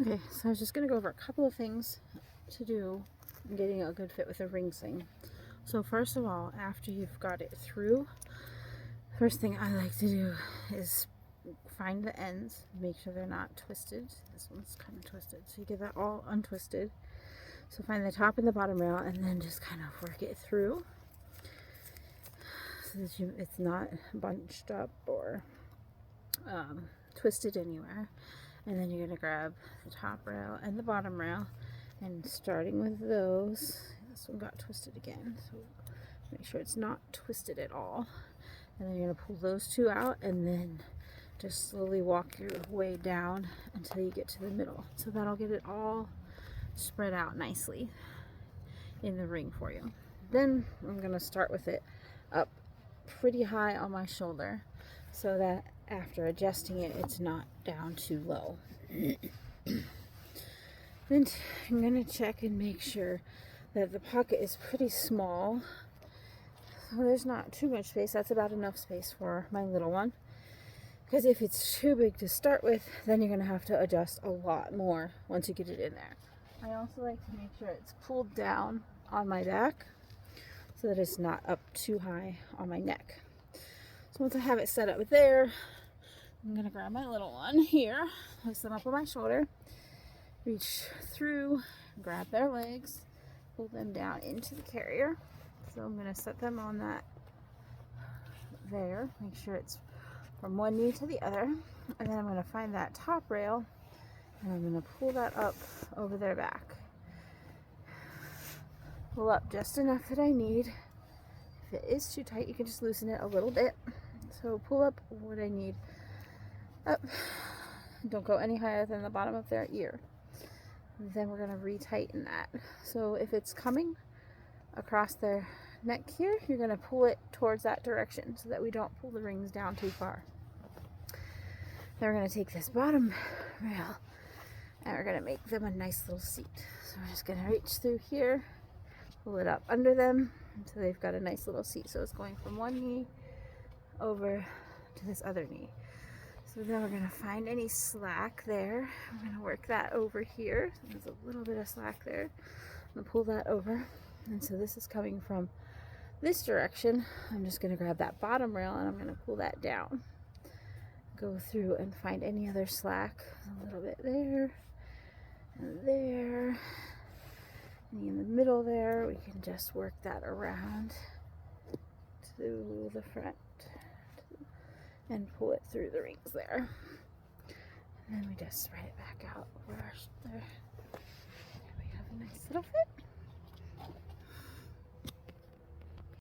Okay, so I was just going to go over a couple of things to do in getting a good fit with a ring sling. So first of all, after you've got it through, first thing I like to do is find the ends, make sure they're not twisted. This one's kind of twisted, so you get that all untwisted. So find the top and the bottom rail and then just kind of work it through so that it's not bunched up or twisted anywhere. And then you're going to grab the top rail and the bottom rail, and starting with those, this one got twisted again, so make sure it's not twisted at all. And then you're going to pull those two out and then just slowly walk your way down until you get to the middle. So that'll get it all spread out nicely in the ring for you. Then I'm going to start with it up pretty high on my shoulder so that after adjusting it, it's not down too low. Then I'm going to check and make sure that the pocket is pretty small. So there's not too much space. That's about enough space for my little one. Because if it's too big to start with, then you're going to have to adjust a lot more once you get it in there. I also like to make sure it's pulled down on my back so that it's not up too high on my neck. So once I have it set up there, I'm going to grab my little one here, place them up on my shoulder, reach through, grab their legs, pull them down into the carrier. So I'm going to set them on that there, make sure it's from one knee to the other, and then I'm going to find that top rail and I'm going to pull that up over their back. Pull up just enough that I need. If it is too tight, you can just loosen it a little bit. So pull up what I need up. Don't go any higher than the bottom of their ear. And then we're going to retighten that. So if it's coming across their neck here, you're going to pull it towards that direction so that we don't pull the rings down too far. Then we're going to take this bottom rail and we're going to make them a nice little seat. So we're just going to reach through here, pull it up under them until they've got a nice little seat. So it's going from one knee over to this other knee. So then we're going to find any slack there. I'm going to work that over here. There's a little bit of slack there. I'm going to pull that over. And so this is coming from this direction. I'm just going to grab that bottom rail and I'm going to pull that down. Go through and find any other slack. A little bit there and there. And in the middle there, we can just work that around to the front and pull it through the rings there. And then we just spread it back out over our shoulder. There we have a nice little fit.